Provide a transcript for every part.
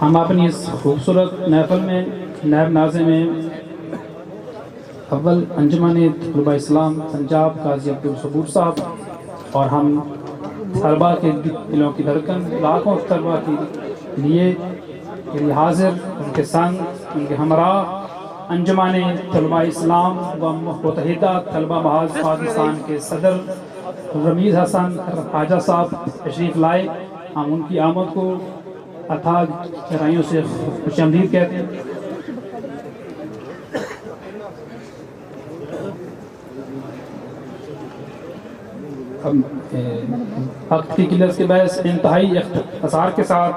ہم اپنی اس خوبصورت محفل میں نائب ناظم میں اول انجمن طلباء اسلام پنجاب قاضی عبدالصبور صاحب اور ہم طلباء کے دلوں کی دھڑکن لاکھوں طلباء کے لیے حاضر ان کے سنگ ان کے ہمراہ انجمن طلباء اسلام و متحدہ طلباء محاذ پاکستان کے صدر رمیز حسن خواجہ صاحب تشریف لائے. ہم ان کی آمد کو اتھا گہرائیوں سے خوش آمدید کہتے ہیں. وقت کی قلت کے باعث انتہائی اختصار کے ساتھ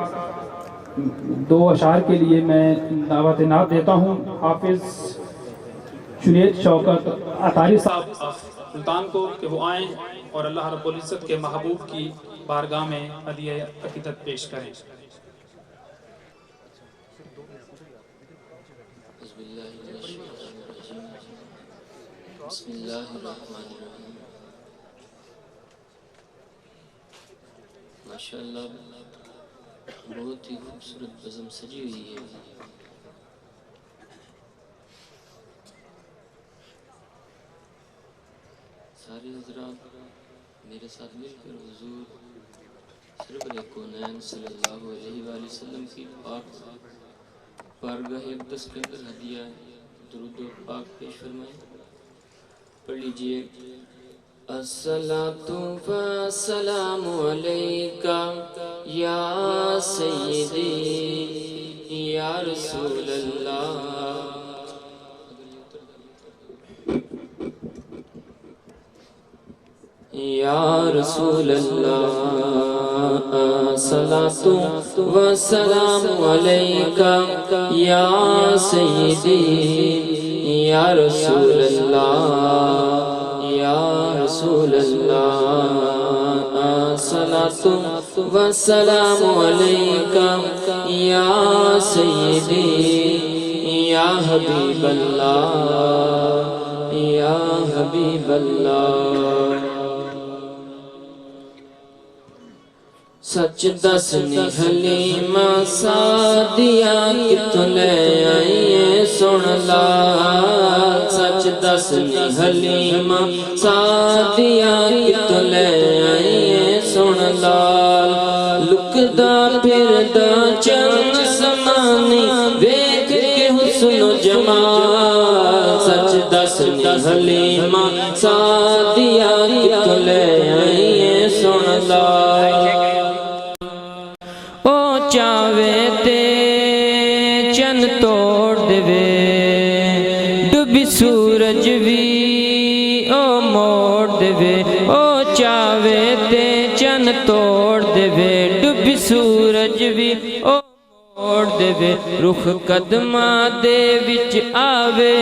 دو اشعار کے لیے میں دعوت نعت دیتا ہوں حافظ جنید شوکت عطاری صاحب سلطان کو کہ وہ آئیں اور اللہ رب العزت کے محبوب کی بارگاہ میں ہدیہ عقیدت پیش کریں. بسم اللہ الرحمن الرحیم. ماشاءاللہ بہت ہی خوبصورت بزم سجی ہوئی ہے. سارے حضرات میرے ساتھ مل کر حضور سرور کونین صلی اللہ علیہ وآلہ وسلم کی پاک بارگاہ اقدس کے اندر ہدیہ درود و پاک پیش فرمائیں. پڑھ لیجئے. الصلاۃ والسلام علیکہ یا سیدی یا رسول اللہ. یا رسول اللہ الصلاۃ والسلام علیکہ یا سیدی یا رسول اللہ. یا رسول اللہ الصلاۃ والسلام علیکہ یا سیدی یا حبیب اللہ یا حبیب اللہ. سچ دس نی حلیمہ سعدیہ کتوں لے آئیے سن لال. سچ دس نی حلیمہ سعدیہ کتوں لے آئیے سن لال. لکدا پھردا چند سمانی ویکھ کے حسن و جمال. سچ دس نی حلیمہ سعدیہ کتوں لے آئیے سن لال. چاوے تے چن توڑ دے ڈبی سورج بھی او موڑ دے. او چاوے تے چن توڑ دے ڈبی سورج بھی او موڑ دے. رخ قدماں دے وچ آوے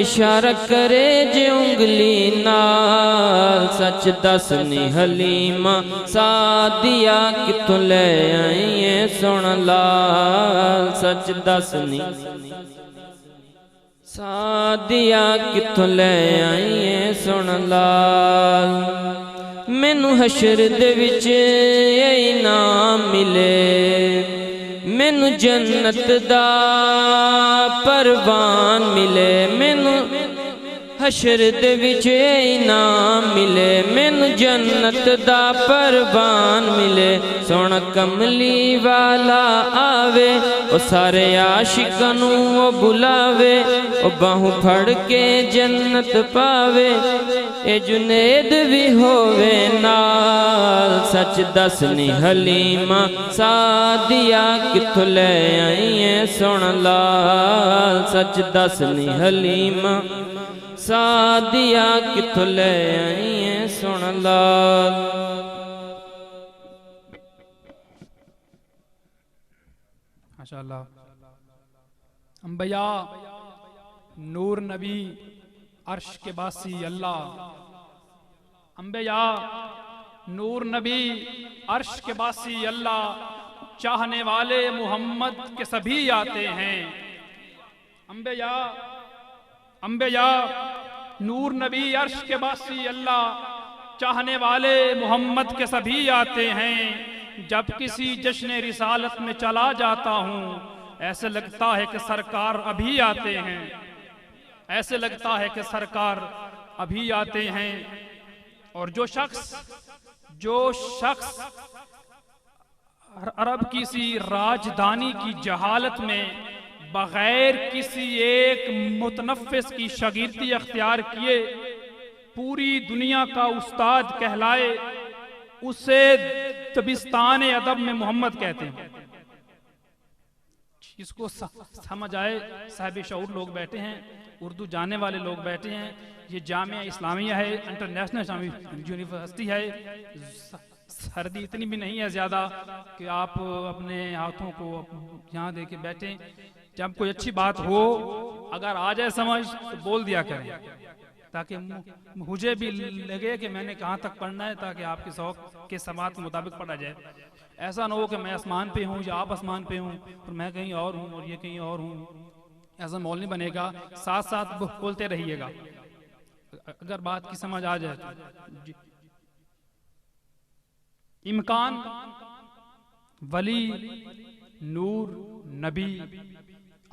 اشارہ کرے جے انگلی نال. سچ دس نی حلیمہ سعدیہ کتوں لے آئیے سن لال. سچ دس نی سعدیہ کتوں لے آئیے سن لال. مینوں حشر دے وچ انعام ملے مینوں جنت دا پروان ملے. مینوں حشر دے وچ انعام ملے مینوں جنت دا پروان ملے. سونا کملی والا آوے او سارے عاشقاں نوں او بلاوے. او باہوں پھڑ کے جنت پاوے اے جنید بھی ہووے نال. سچ دس نی حلیمہ سعدیہ کتوں لے آئیے سن لال. سچ دس نی حلیمہ سعدیہ کتوں لے آئیے سن لال. ماشاءاللہ. انبیاء نور نبی عرش کے باسی اللہ. انبیاء نور نبی عرش کے باسی اللہ. چاہنے والے محمد کے سبھی آتے ہیں. انبیاء نور نبی عرش کے باسی اللہ. چاہنے والے محمد کے سبھی آتے ہیں. جب کسی جشن رسالت میں چلا جاتا ہوں ایسے لگتا ہے کہ سرکار ابھی آتے ہیں، ایسے لگتا ہے کہ سرکار ابھی آتے ہیں۔ اور جو شخص عرب کسی راجدھانی کی جہالت میں بغیر کسی ایک متنفس کی شاگردی اختیار کیے پوری دنیا کا استاد کہلائے، اسے دبستان ادب میں محمد کہتے ہیں۔ اس کو سمجھ آئے، صاحب شعور لوگ بیٹھے ہیں، اردو جاننے والے لوگ بیٹھے ہیں، یہ جامعہ اسلامیہ ہے، انٹرنیشنل اسلامک یونیورسٹی ہے، سردی اتنی بھی نہیں ہے زیادہ کہ آپ اپنے ہاتھوں کو یہاں دے کے بیٹھیں۔ جب کوئی اچھی بات ہو اگر آ جائے سمجھ تو بول دیا کریں، تاکہ مجھے بھی لگے کہ میں نے کہاں تک پڑھنا ہے، تاکہ آپ کے ذوق کے سماعت کے مطابق پڑھا جائے۔ ایسا نہ ہو کہ میں آسمان پہ ہوں یا آپ آسمان پہ ہوں اور میں کہیں اور ہوں اور یہ کہیں اور ہوں، ایسا ماحول نہیں بنے گا۔ ساتھ ساتھ بولتے رہیے گا اگر بات کی سمجھ آ جائے تو۔ جی امکان، ولی، نور، نبی،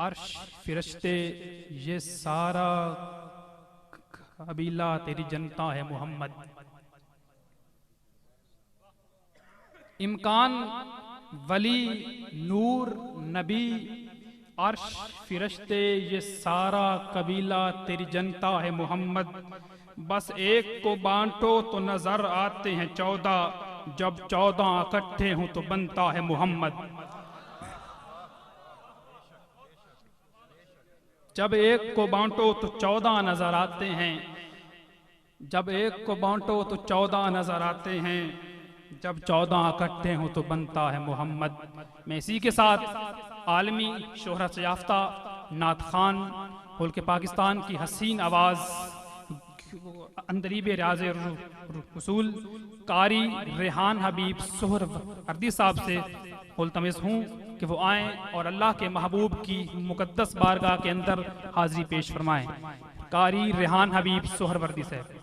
عرش، فرشتے، یہ سارا قبیلہ تیری جنتا ہے محمد۔ امکان، ولی، نور، نبی، عرش، فرشتے، یہ سارا قبیلہ تیری جنتا ہے محمد۔ بس ایک کو بانٹو تو نظر آتے ہیں 14، جب 14 اکٹھے ہوں تو بنتا ہے محمد۔ جب ایک کو بانٹو تو 14 نظر آتے ہیں، جب ایک کو بانٹو تو 14 نظر آتے ہیں، جب 14 اکٹھے ہوں تو بنتا ہے محمد۔ میں اسی کے ساتھ عالمی شہرت یافتہ نعت خوان ملک پاکستان کی حسین آواز اندریب ریاض رسول قاری ریحان حبیب سہروردی صاحب سے ملتمس ہوں کہ وہ آئیں اور اللہ کے محبوب کی مقدس بارگاہ کے اندر حاضری پیش فرمائیں۔ قاری ریحان حبیب سہروردی صاحب۔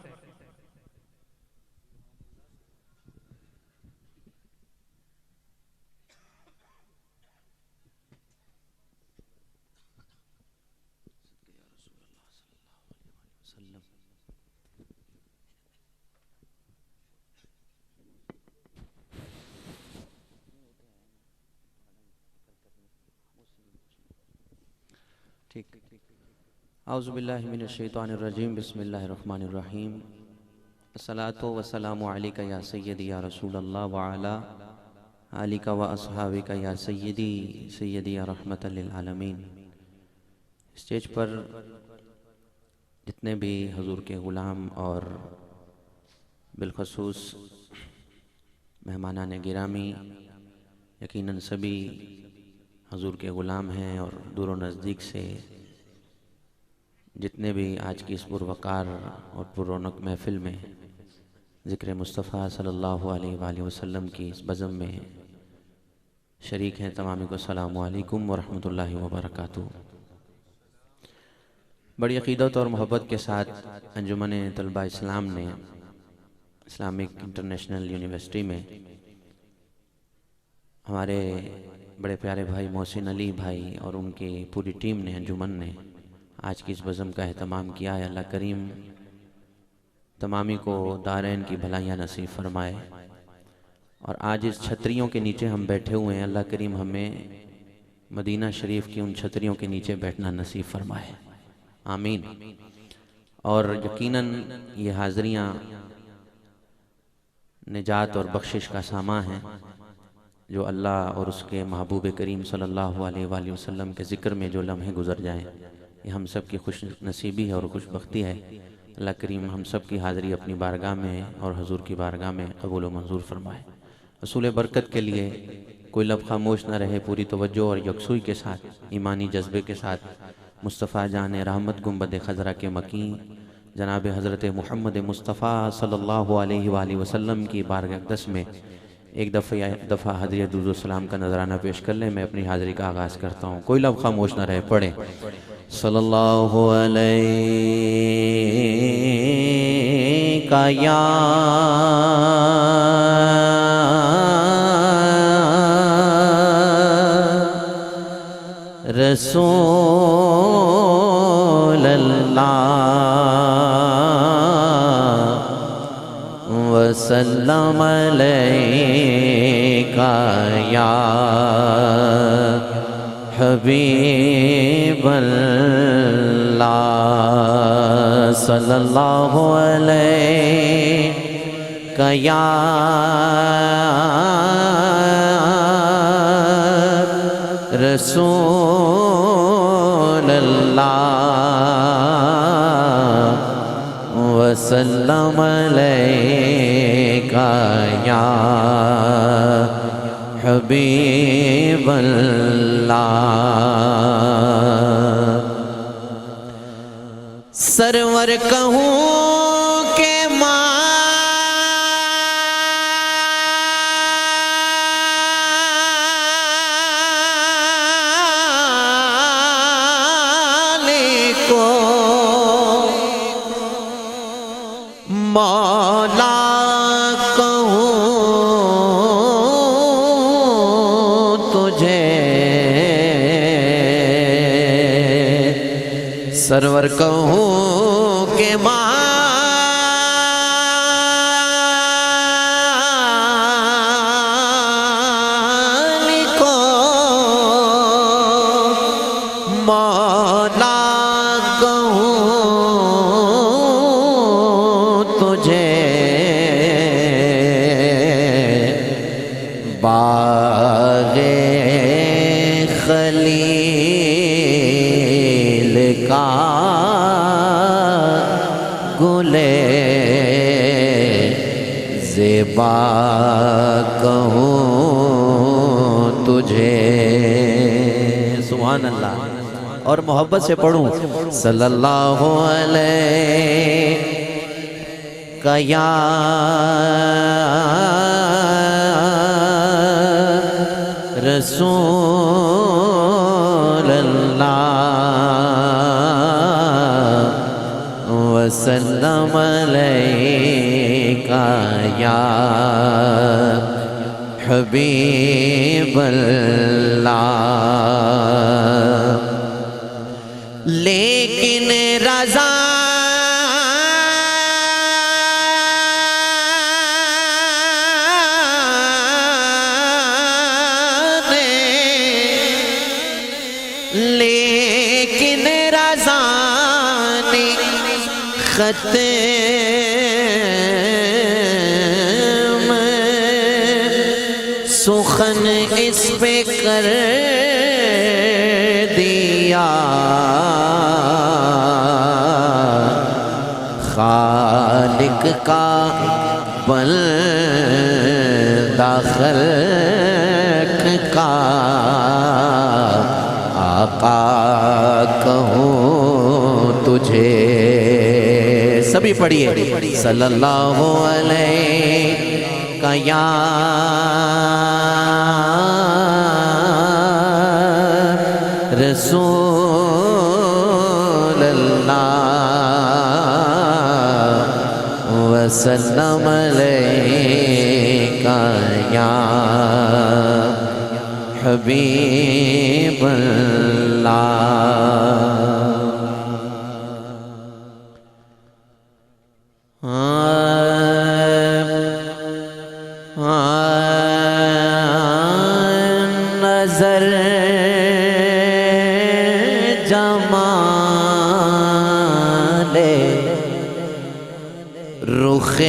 اعوذ باللہ من الشیطان الرجیم، بسم اللہ الرحمن الرحیم۔ الصلاۃ والسلام علیکہ یا سیدی یا رسول اللہ وعلی آلکہ و اصحابکہ یا سیدی یا رحمت للعالمین۔ اسٹیج پر جتنے بھی حضور کے غلام اور بالخصوص مہمانان گرامی، یقیناً سبھی حضور کے غلام ہیں، اور دور و نزدیک سے جتنے بھی آج کی اس پروقار اور پر رونق محفل میں ذکر مصطفیٰ صلی اللہ علیہ وآلہ وسلم کی اس بزم میں شریک ہیں، تمامی کو السلام علیکم ورحمۃ اللہ وبرکاتہ۔ بڑی عقیدت اور محبت کے ساتھ انجمن طلبہ اسلام نے اسلامک انٹرنیشنل یونیورسٹی میں ہمارے بڑے پیارے بھائی محسن علی بھائی اور ان کی پوری ٹیم نے، انجمن نے آج کی اس بزم کا اہتمام کیا ہے۔ اللہ کریم تمامی کو دارین کی بھلائیاں نصیب فرمائے، اور آج اس چھتریوں کے نیچے ہم بیٹھے ہوئے ہیں، اللہ کریم ہمیں مدینہ شریف کی ان چھتریوں کے نیچے بیٹھنا نصیب فرمائے، آمین۔ اور یقیناً یہ حاضریاں نجات اور بخشش کا سامان ہیں، جو اللہ اور اس کے محبوب کریم صلی اللہ علیہ وآلہ وسلم کے ذکر میں جو لمحے گزر جائیں، یہ ہم سب کی خوش نصیبی ہے اور خوش بختی ہے۔ اللہ کریم ہم سب کی حاضری اپنی بارگاہ میں اور حضور کی بارگاہ میں قبول و منظور فرمائے۔ حصول برکت کے لیے کوئی لب خاموش نہ رہے، پوری توجہ اور یکسوئی کے ساتھ، ایمانی جذبے کے ساتھ مصطفیٰ جان رحمت گنبد خضرا کے مکین جناب حضرت محمد مصطفیٰ صلی اللہ علیہ وآلہ وسلم کی بارگاہ اقدس میں ایک دفعہ حاضری درود و سلام کا نذرانہ پیش کر لیں۔ میں اپنی حاضری کا آغاز کرتا ہوں، کوئی لب خاموش نہ رہے، پڑھیں صلی اللہ علیہ یا رسول اللہ وسلم علیکہ یا حبیب اللہ صلی اللہ علیہ یا رسول اللہ وسلم علیکہ یا حبیب اللہ سرور کہوں کہ مولا کہوں تجھے سرور کہوں کہ مالکو مولا باغ خلیل کا گلے زیبا کہوں تجھے سبحان اللہ اور محبت سے پڑھوں صلی اللہ علیہ یا رسول اللہ وسلم علیکہ یا حبیب اللہ لیکن رضا لیکن رضا نے ختم سخن اس پہ کر دیا خالق کا بندہ خلق کا آقا کہوں تجھے سبھی پڑھیے صلی اللہ علیہ یا رسول اللہ وسلم علیکہ یا حبیب نظر جمال رخ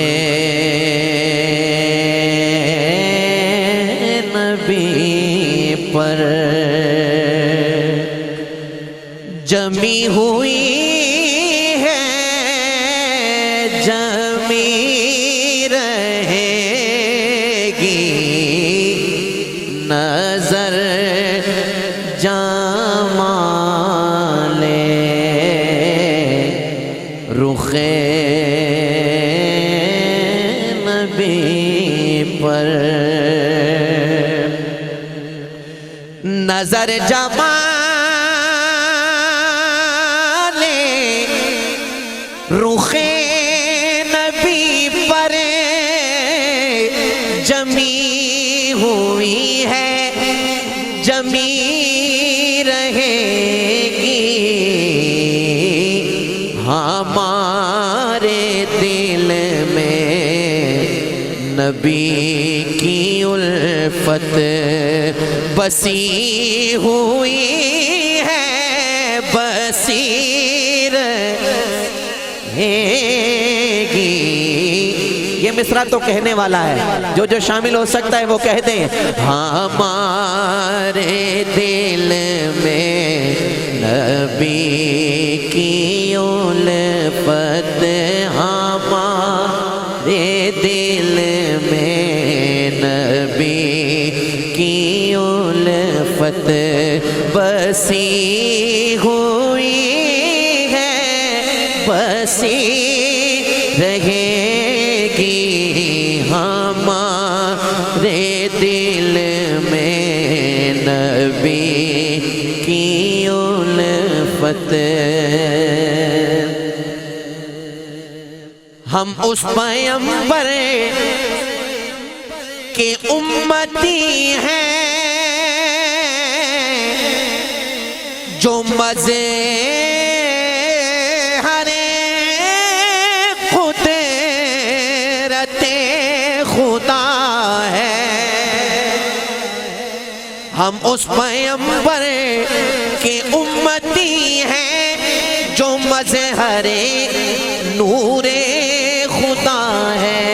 نبی پر جمی ہوئی ہے جمی رہے گی نظر جمال رخ نبی پر نظر جمال رخ نبی پر جمی ہوئی ہے جمی رہے گی ہمارے دل میں نبی کی الفت بسی ہوئی ہے بسی رہے گی. یہ مصرع تو کہنے والا ہے, جو شامل ہو سکتا ہے وہ کہہ دیں. ہمارے دل میں نبی کی الفت ہمارے دل میں نبی کی الفت بسی ہوئی ہے بسی رہے گی ہمارے دل میں نبی کی الفت. ہم اس پیغمبر کے امتی ہیں جو مزے خدا ہے. ہم اس پیغمبر کے امتی ہیں جو مظہر نور خدا ہے.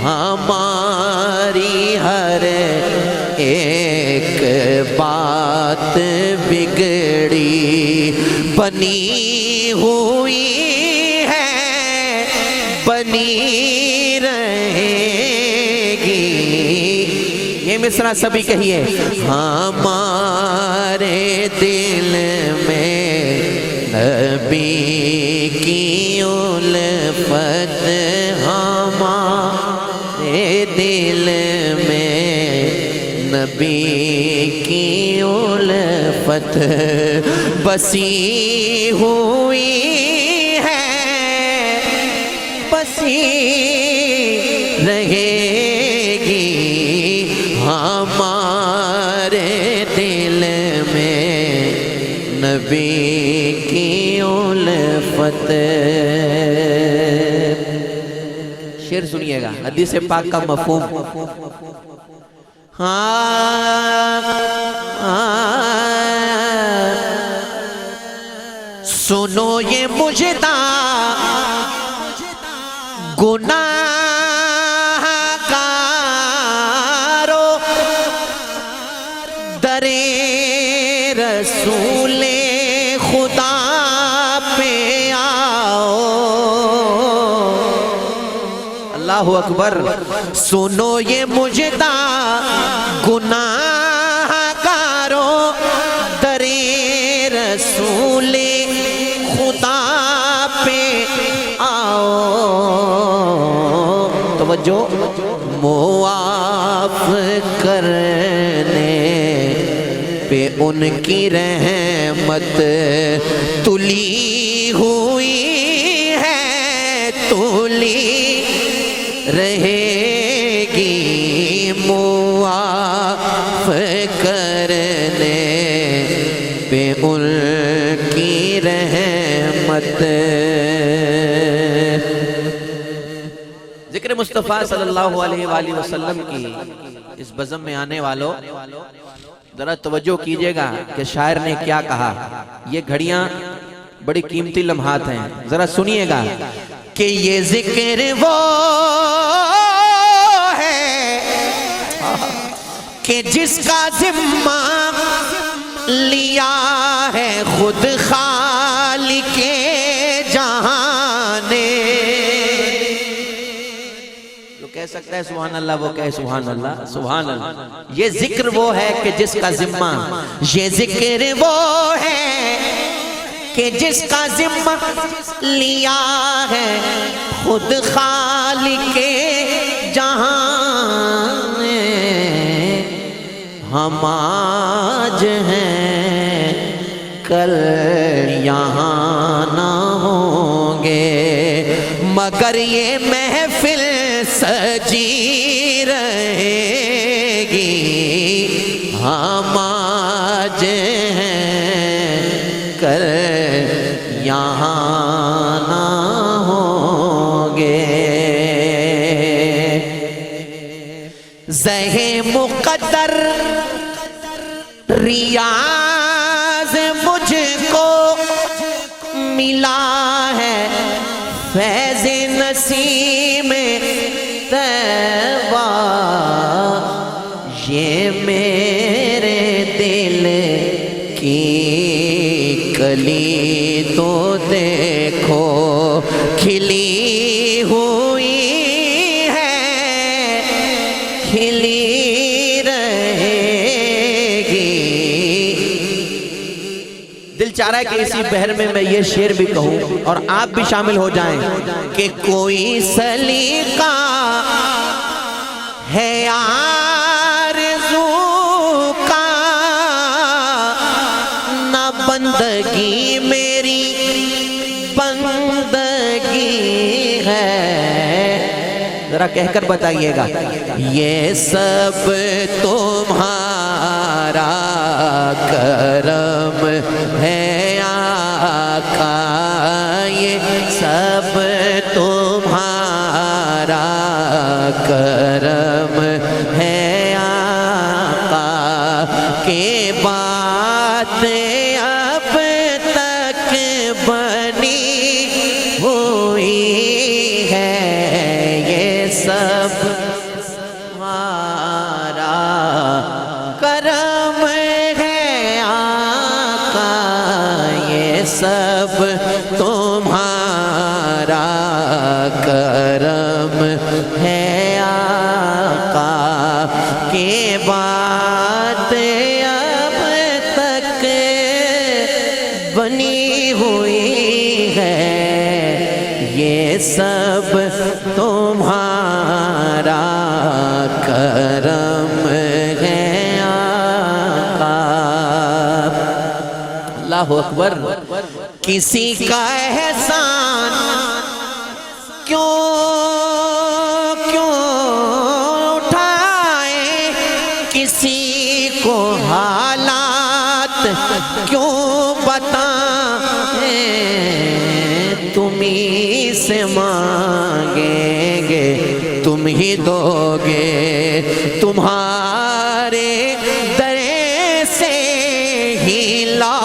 ہماری ہر ایک بات بگڑی بنی ہوئی بنی رہے گی. یہ مصرع سبھی کہیے. ہمارے دل میں نبی کی الفت ہمارے دل میں نبی کی الفت بسی ہوئی رہے گی ہمارے دل میں نبی کی الفت. شعر سنیے گا, حدیث پاک کا مفہوم. سنو یہ مجدہ گناہ کارو در رسول خدا پہ آؤ. اللہ اکبر. سنو یہ مجدہ گناہ کارو در رسول خدا پہ آؤ. توجہ. معاف کرنے پہ ان کی رحمت تلی ہوئی ہے تلی رہے گی. معاف کرنے پہ ان کی رحمت. ذکر مصطفیٰ صلی اللہ علیہ وآلہ وسلم کی اس بزم میں آنے والوں ذرا توجہ کیجئے گا کہ شاعر نے کیا کہا. یہ گھڑیاں بڑی قیمتی لمحات ہیں, ذرا سنیے گا کہ یہ ذکر وہ ہے کہ جس کا ذمہ لیا ہے خود خالق جہاں نے. کہہ سکتا ہے سبحان اللہ وہ کہے سبحان اللہ. سبحان اللہ. یہ ذکر وہ ہے کہ جس کا ذمہ, یہ ذکر وہ ہے کہ جس کا ذمہ لیا ہے خود خالق جہاں نے. ہم آج ہیں کل یہاں نہ ہوں گے مگر یہ محفل سجی رہے گی. ہم آج ہیں کل یہاں نہ ہوں گے، زہ مقدر ریاض مجھ کو ملا ہے، فیض نسیم طیبہ یہ میرے دل کی کلی تو دیکھو کھلی ہوئی ہے، کھلی رہے گی۔ دل چاہ رہا ہے کہ اسی بہر میں یہ شعر بھی کہوں اور آپ بھی شامل ہو جائیں کہ کوئی سلیقہ ہے آرزو کا، نہ بندگی میری بندگی ہے، ذرا کہہ کر بتائیے گا، یہ سب تمہارا کرم ہے آقا، یہ سب تمہارا کرم ہے آقا، کہ بات اب تک بنی ہوئی ہے، یہ سب تمہارا کرم ہے آقا، یہ سب تمہارا کرم ہے آقا، کہ بات اب تک بنی ہوئی ہے، یہ سب تمہارا کرم ہے آقا۔ اللہ اکبر۔ کسی کا احسان کیوں اٹھائے، کسی کو حالات کیوں بتائیں، تمہیں سے مانگیں گے تم ہی دو گے، تمہارے در سے ہی لا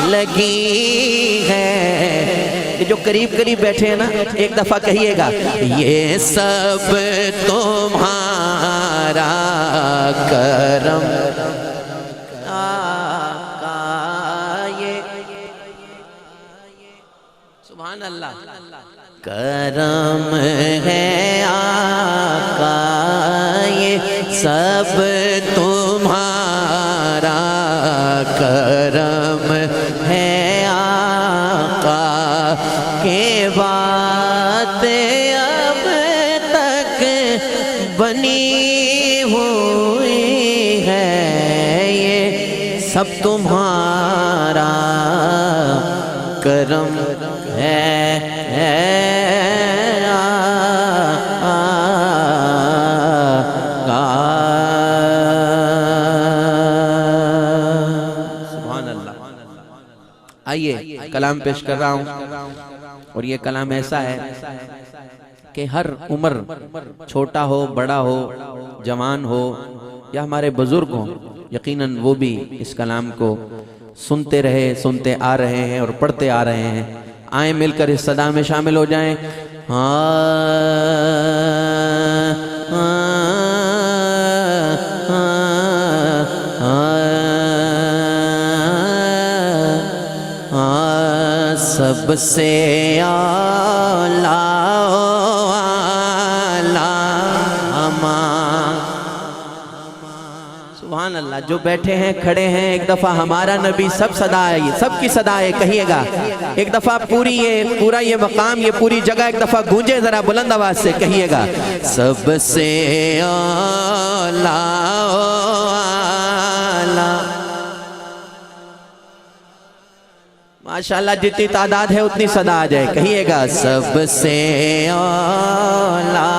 لگی ہے۔ یہ جو قریب قریب بیٹھے ہیں نا، ایک دفعہ کہیے گا، یہ سب تمہارا کرم آقا، یہ سبحان اللہ، کرم ہے آقا، یہ سب تمہارا کرم ہے آقا، کہ بات اب تک بنی ہوئی ہے، یہ سب تمہارا کرم ہے آقا۔ سبحان اللہ۔ آئیے کلام پیش کر رہا ہوں، اور یہ کلام ایسا ہے کہ ہر عمر، چھوٹا ہو بڑا ہو جوان ہو یا ہمارے بزرگ ہوں، یقیناً وہ بھی اس کلام کو سنتے رہے، سنتے آ رہے ہیں اور پڑھتے آ رہے ہیں۔ آئیں مل کر اس صدا میں شامل ہو جائیں۔ سب سے اعلیٰ سبحان اللہ۔ جو بیٹھے ہیں کھڑے ہیں، ایک دفعہ ہمارا نبی سب صدا ہے، سب کی صدا ہے، کہیے گا ایک دفعہ پورا یہ مقام، یہ پوری جگہ ایک دفعہ گونجے ذرا بلند آواز سے، کہیے گا سب سے اعلیٰ۔ ماشاءاللہ جتنی تعداد ہے اتنی صدا آ جائے، کہیے گا سب سے اعلیٰ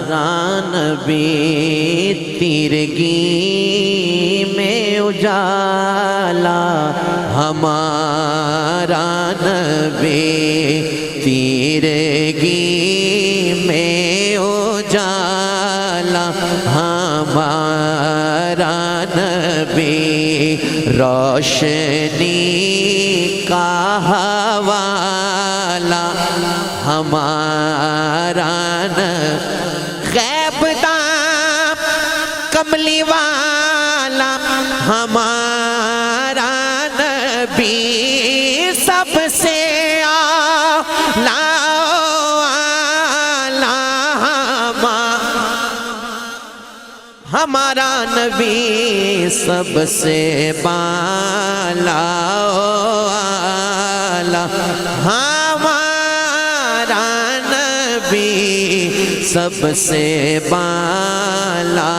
نبی تیرگی میں اجالا، ہمارا نبی تیرگی میں اجالا، ہمارا نبی روشنی کا حوالہ، ہمارا غیب دام کملی والا، ہمارا نبی سب سے اعلیٰ، ہمارا نبی سب سے بالا، ہمارا نبی سب سے بالا،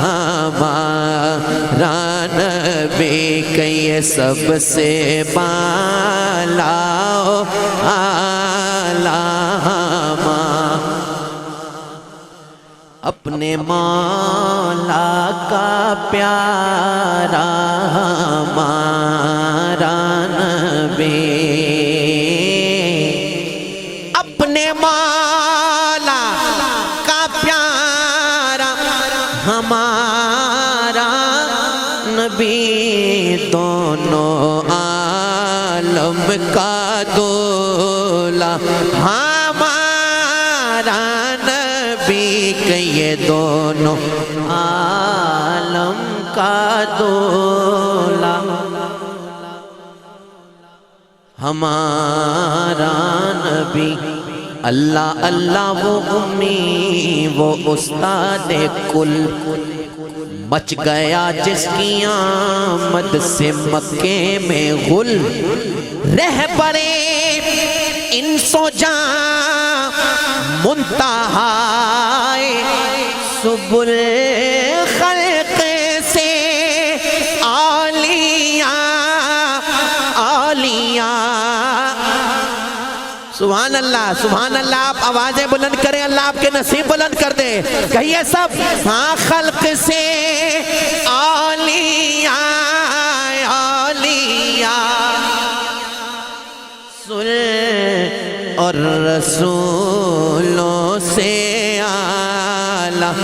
ہمارا نبی کئی سب سے بالا، اپنے مولا کا پیارا ہمارا نبی، اپنے مولا کا پیارا ہمارا نبی، دونوں عالم کا دولا، ہمارا نبی کہ یہ دونوں عالم کا دولا، ہمارا نبی اللہ اللہ وہ امی وہ استاد کل، مچ گیا جس کی آمد سے مکے میں غل، رہبرے انس و جاں منتہائے سبل خلق سے سبحان اللہ سبحان اللہ. آپ آوازیں بلند کریں, اللہ آپ کے نصیب بلند کر دے. کہیے سب, ہاں خلق سے اولیاء اولیاء سن اور رسولوں سے اعلیٰ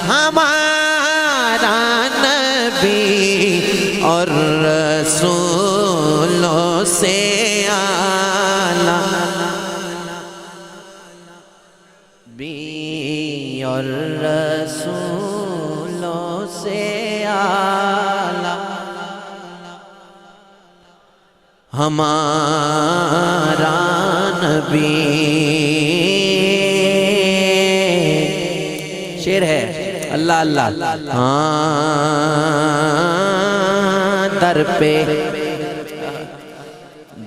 ہمارا نبی اور رسولوں سے اعلیٰ بھی اور رسولوں سے اعلیٰ ہمارا نبی. شعر ہے اللہ اللہ. ہاں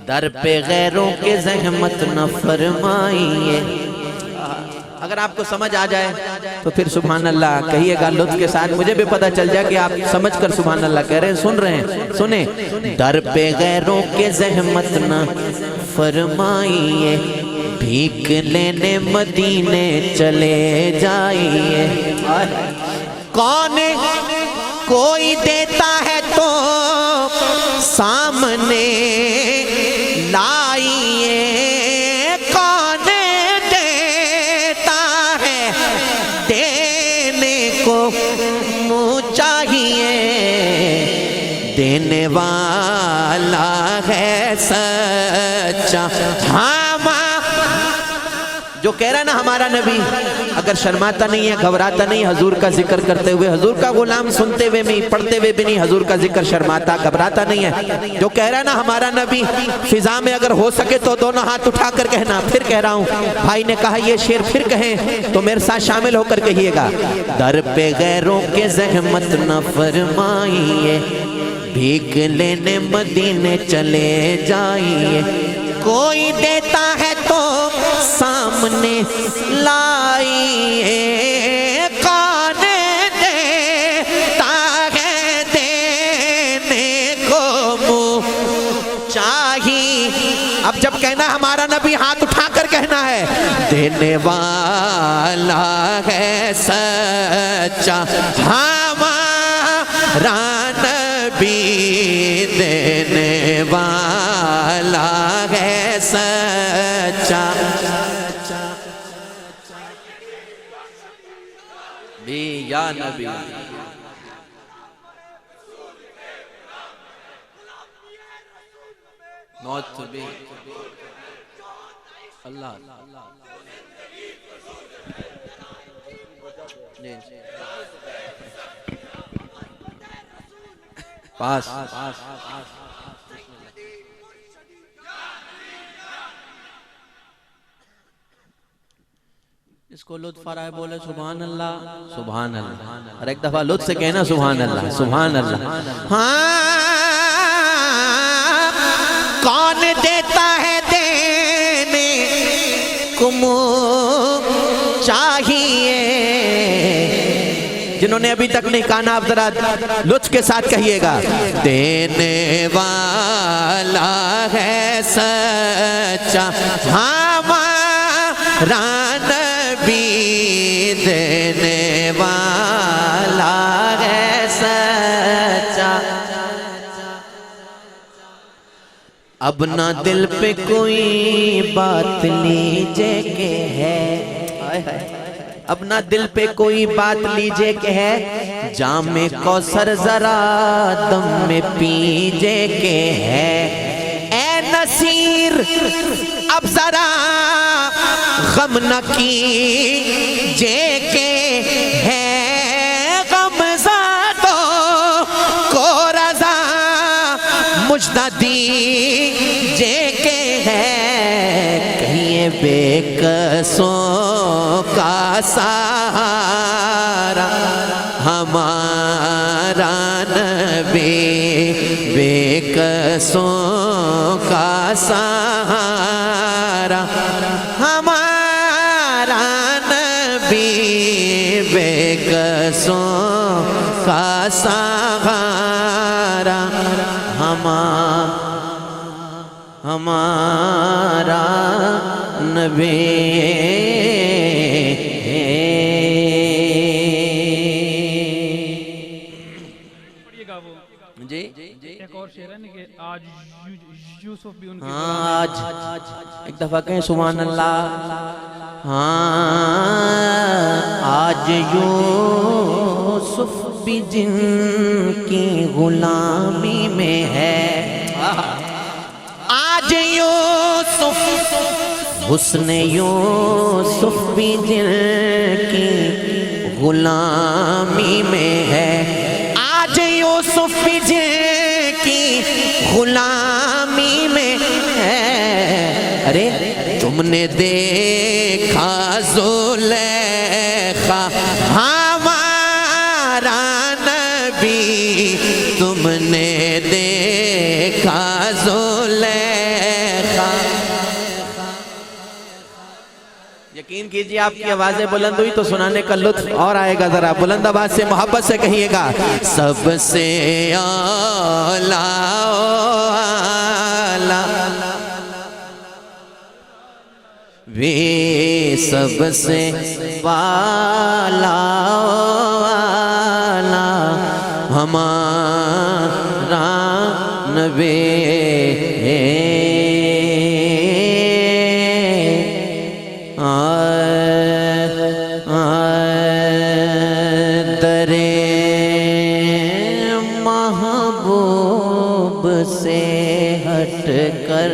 در پہ غیروں کے زحمت نہ فرمائیے. اگر آپ کو سمجھ آ جائے تو پھر سبحان اللہ کہیے گا لطف کے ساتھ. مجھے بھی پتہ چل جائے کہ آپ سمجھ کر سبحان اللہ کہہ رہے ہیں, سن رہے ہیں. سنیں, در پہ غیروں کے زحمت نہ فرمائیے, بھیک لینے مدینے چلے جائیے. کون کوئی دیتا ہے تو سامنے لائیے, کون دیتا ہے دینے کو منہ چاہیے, دینے والا ہے سچا. جو کہہ رہا ہے نا ہمارا نبی, اگر شرماتا نہیں ہے, گھبراتا نہیں, حضور کا ذکر کرتے ہوئے, حضور کا غلام سنتے ہوئے بھی, پڑھتے ہوئے بھی نہیں, حضور کا ذکر شرماتا گھبراتا نہیں ہے. جو کہہ رہا ہے نا ہمارا نبی, فضا میں اگر ہو سکے تو دونوں ہاتھ اٹھا کر کہنا. پھر کہہ رہا ہوں, بھائی نے کہا یہ شعر پھر کہیں تو میرے ساتھ شامل ہو کر کہیے گا. در پہ غیروں کے زحمت نہ فرمائیے, بھیک لینے مدینے چلے جائیے, کوئی دیتا ہے تو سامنے لائیے, کون دیتا ہے دینے کو منہ چاہیے. اب جب کہنا ہمارا نبی, ہاتھ اٹھا کر کہنا ہے, دینے والا ہے سچا ہمارا نبی، دینے والا ہے سچا بھی یا نبی۔ موت بھی اللہ پاس اس کو لطف آ رہا ہے بولے سبحان اللہ سبحان اللہ، اور ایک دفعہ لطف سے کہنا سبحان اللہ سبحان اللہ۔ ہاں کون دیتا ہے دینے کو منہ چاہیے، جنہوں نے ابھی تک نہیں کہا نا آپ ذرا لطف کے ساتھ کہیے گا، دینے والا ہے سچا ہمارا نبی، دینے والا ہے سچا۔ اب نہ دل پہ کوئی بات لیجے کہ ہے، اب نہ دل پہ کوئی بات لیجے کہ ہے، جام کوثر ذرا دم میں پیجے کہ ہے، اے نصیر اب ذرا غم نہ کیجے کہ ہے، غم زادوں کو رضا مجدہ دیجے کہ ہے، کہیں بے قصوں کا سہارا ہمارا نبی، بے قصوں کا سہارا ہمارا نبی، بے قصوں کا سہارا ہمارا نبی۔ جی ایک اور شعر ہے کہ آج یوسف بھی ان کے آج ایک دفعہ کہیں سبحان اللہ۔ ہاں آج یوسف بھی جن کی غلامی میں ہے، آج یوسف حسن یوسف بھی جن کی غلامی میں ہے، آج یوسف بھی جن کی غلامی میں ہے، ارے تم نے دیکھا زلیخا ہمارا نبی، تم نے دیکھا زلیخا۔ یقین کیجئے آپ کی آوازیں بلند ہوئی تو سنانے کا لطف اور آئے گا، ذرا بلند آواز سے محبت سے کہیے گا، سب سے اعلیٰ وے سب سے والا ہمارا نبی، در محبوب سے ہٹ کر،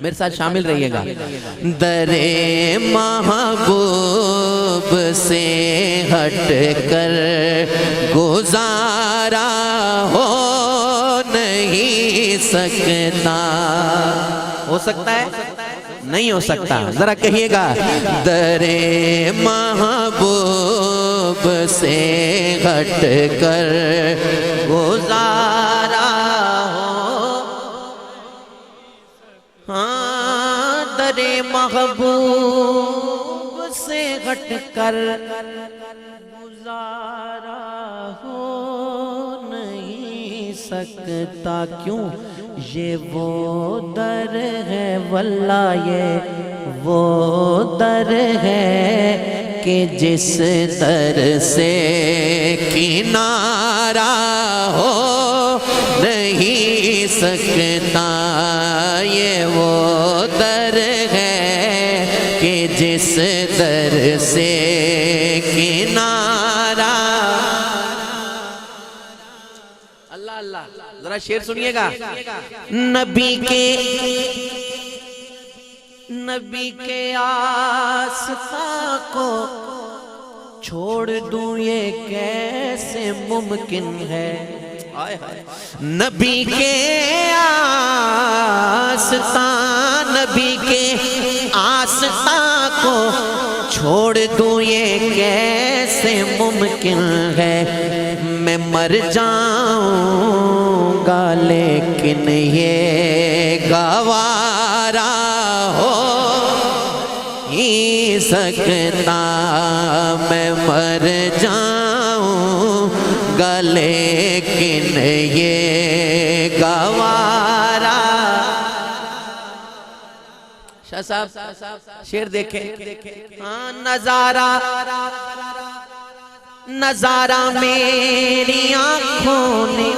میرے ساتھ شامل رہیے گا، در محبوب سے ہٹ کر گزارا ہو نہیں سکتا، ہو سکتا ہے نہیں ہو سکتا، ذرا کہیے گا، در محبوب سے ہٹ کر گزارا ہو، ہاں در محبوب سے ہٹ کر گزارا ہو نہیں سکتا، کیوں؟ یہ وہ در ہے واللہ یہ وہ در ہے کہ جس در سے کنارہ ہو نہیں سکتا، یہ وہ در ہے کہ جس در سے کنارہ۔ اللہ اللہ، ذرا شعر سنیے گا۔ نبی کے آستاں کو چھوڑ دوں یہ کیسے ممکن ہے، نبی کے آستاں کو چھوڑ دوں یہ کیسے ممکن ہے، میں مر جاؤں گا لیکن یہ گوارا ہو ہی سکتا، میں مر جاؤں گا لیکن یہ گوارا۔ شاہ صاحب شعر دیکھیں، نظارہ میری آنکھوں نے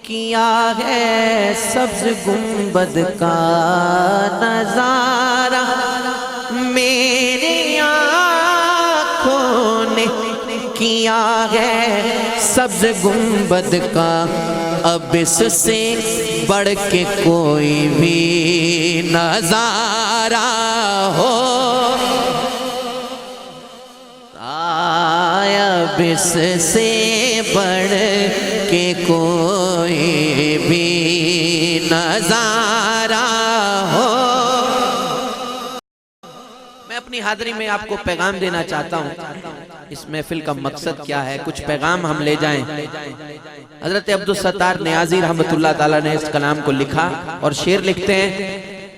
کیا ہے سبز گنبد کا، نظارہ میری آنکھوں نے کیا ہے سبز گنبد کا، اب اس سے بڑھ کے کوئی بھی نظارہ ہو، اب اس سے بڑھ کے کوئی بھی نظارہ ہو۔ میں اپنی حاضری میں آپ کو پیغام دینا چاہتا ہوں، اس محفل کا مقصد کیا ہے، کچھ پیغام ہم لے جائیں۔ حضرت عبدالستار نیازی رحمت اللہ تعالیٰ نے اس کلام کو لکھا اور شعر لکھتے ہیں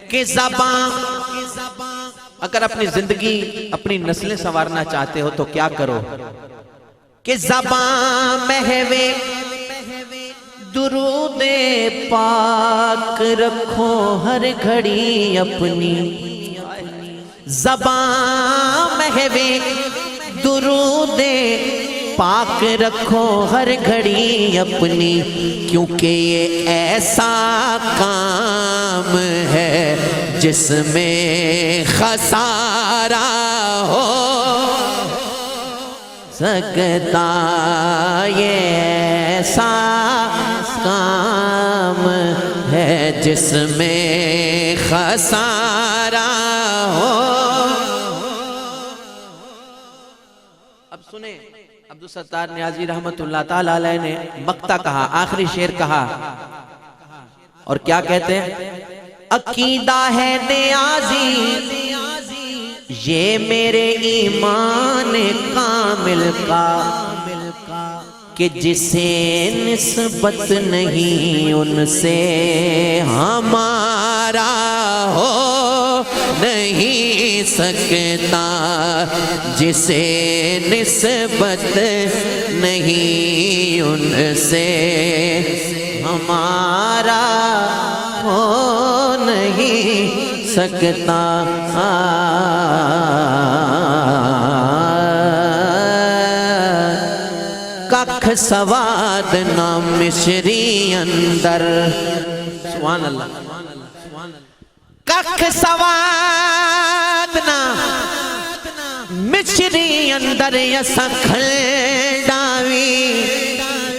کہ زبان، اگر اپنی زندگی اپنی نسلیں سنوارنا چاہتے ہو تو کیا کرو، کہ زبان محوے درود پاک رکھو ہر گھڑی اپنی، زبان محوے درود پاک رکھو ہر گھڑی اپنی، کیونکہ یہ ایسا کام ہے جس میں خسارہ ہو سکتا، یہ ایسا کام ہے جس میں خسارہ ہو۔ اب سنیں عبدالستار نیازی رحمت اللہ تعالیٰ علیہ نے مقطع کہا، آخری شعر کہا، اور کیا کہتے ہیں، عقیدہ ہے نیازی یہ میرے ایمان کامل کا، کہ جسے نسبت نہیں ان سے ہمارا ہو نہیں سکتا، جسے نسبت نہیں ان سے ہمارا ہو نہیں سکتا۔ ککھ سواد نہ مشری اندر، سبحان اللہ، ککھ سواد نہ مشری اندر یسا کھلڈاوی،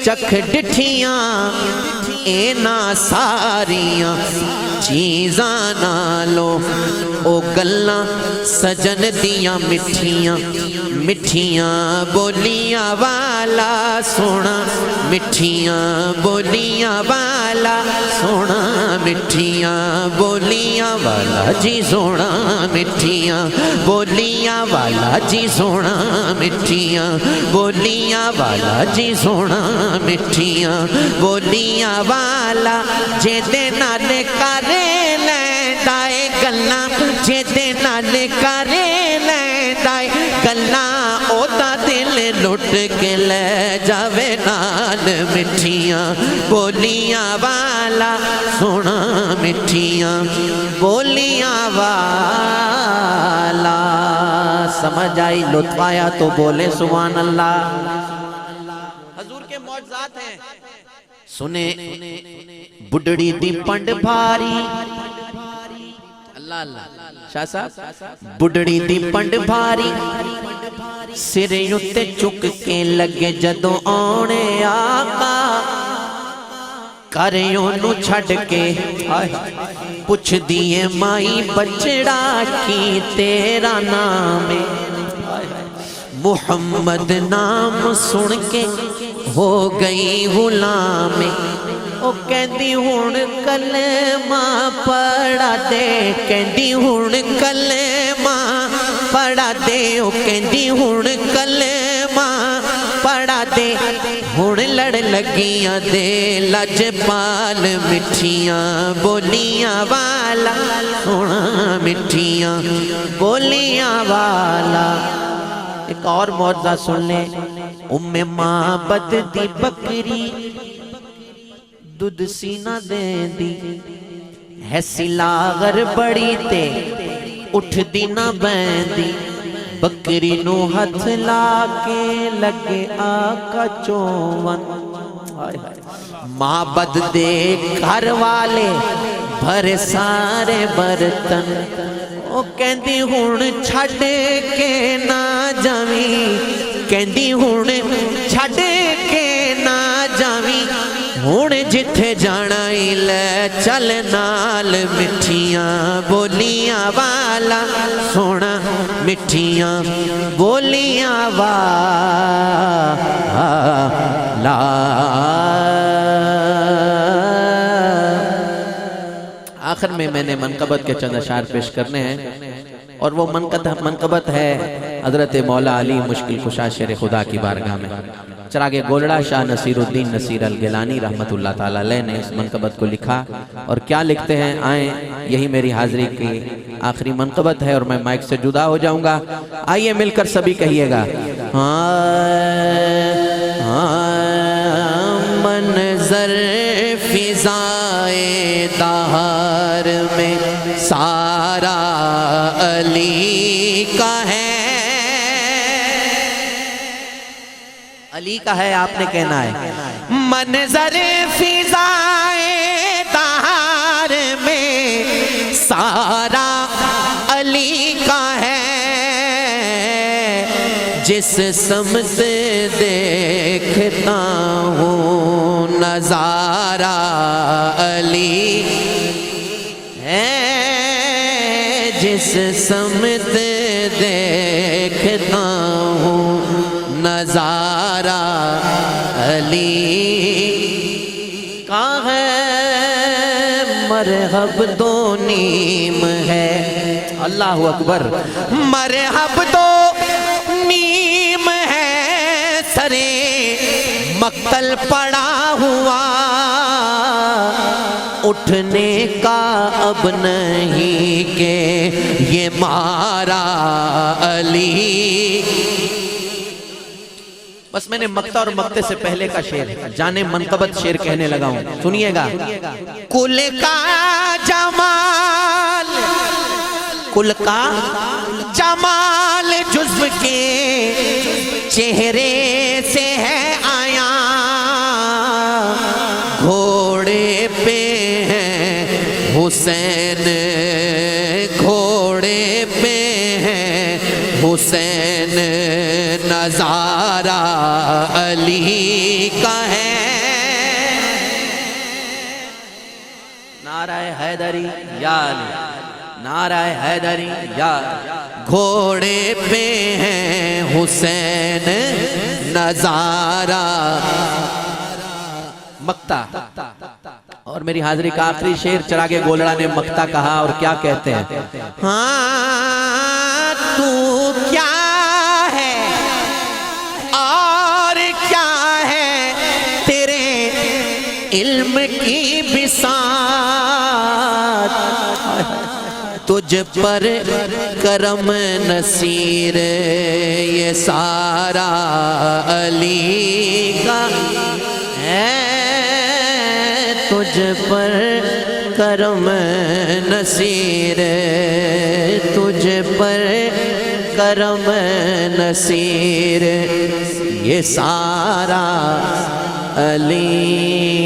چکھ ڈٹھیاں اینا ساریاں چیزاں نالو، او گلاں سجن دیاں مٹھیاں مٹھیاں بولیاں والا سونا، مٹھیاں بولیاں والا سونا، مٹھیاں بولیاں والا جی سونا، مٹھیاں بولیاں والا جی سونا، مٹھیاں بولیاں والا جی سونا، مٹھیاں بولیاں والا جے دے نال کرے لیندا اے گلاں، جے دے نال کرے لیندا اے گلاں، او دا دل لٹ کے لے جاوے نا نال مٹھیاں بولیاں والا سونا مٹھیاں بولیاں والا. سمجھ آئی لطف آیا تو بولے سبحان اللہ. حضور کے معجزات ہیں. سنے بڈڑی دی پنڈ بھاری اللہ اللہ شاہ صاحب بڈڑی دی پنڈ بھاری سرے اُتے چک کے لگے جدوں آنے آقا کریوں نو چھڑ کے پوچھ دیئے مائی بچڑا کی تیرا نام محمد نام سن کے ہو گئی غلام. او کہندی ہون کلمہ پڑھا دے کہندی ہون کلمہ پڑھا دے او کہندی ہون کلمہ پڑھا دے ہون لڑ لگیاں دے لجپال مٹھیاں بولیاں والا سونا مٹھیاں بولیاں والا. ایک اور معجزہ سن لیں. ام معبد دی بکری دودھ سینہ دین دی ہے سلاغر بڑی تے اٹھ دی نہ بیندی بکری نو ہتھ لا کے لگے آقا چوون. معبد دے گھر والے بھرے سارے برتن او کہندی ہون چھڑ کے نہ جاویں کہندی ہون چھڑ کے نہ جاویں ہون جتھے جانا ہی لے چل نال مٹھیاں بولیاں والا سونا مٹھیاں بولیاں والا. آخر میں نے منقبت کے چند اشعار پیش کرنے ہیں اور وہ منقبت ہے حضرت مولا علی مشکل کشا شیر خدا کی بارگاہ میں. چراغ گولڑا شاہ نصیر الدین نصیر الگیلانی رحمت اللہ تعالیٰ علیہ نے اس منقبت کو لکھا اور کیا لکھتے ہیں آئیں یہی میری حاضری کی آخری منقبت ہے اور میں مائک سے جدا ہو جاؤں گا. آئیے مل کر سبھی کہیے گا منظر فضائے دہر میں سارا علی کا ہے. علی کا ہے آپ نے کہنا ہے. منظر فضائے دہر میں سارا علی کا ہے. جس سمت دیکھتا ہوں نظارہ علی ہے. جس سمت دیکھتا ہوں نظارہ علی کا ہے. مرحب دو نیم ہے اللہ اکبر مرحب دو نیم ہے سرے مقتل پڑا ہوا اٹھنے کا اب نہیں کہ یہ مارا علی. بس میں نے مقتہ اور مقتے سے پہلے کا شعر جانے منقبت شعر کہنے لگا ہوں سنیے گا. کل کا جمال کل کا جمال جزو کے چہرے سے ہے آیا. گھوڑے پہ ہیں حسین گھوڑے پہ ہیں حسین نظارہ علی کا ہے. نعرہ حیدری یا علی نعرہ حیدری یا گھوڑے پہ ہیں حسین نظارہ. مقتہ اور میری حاضری کا آخری شعر چراغ گولڑا نے مقتہ کہا اور کیا کہتے ہیں. ہاں تو کیا ہے اور کیا ہے تیرے علم کی بساط تجھ پر کرم نصیر یہ سارا علی کا تجھ پر کرم نصیر، تجھ پر کرم نصیر، یہ سارا علی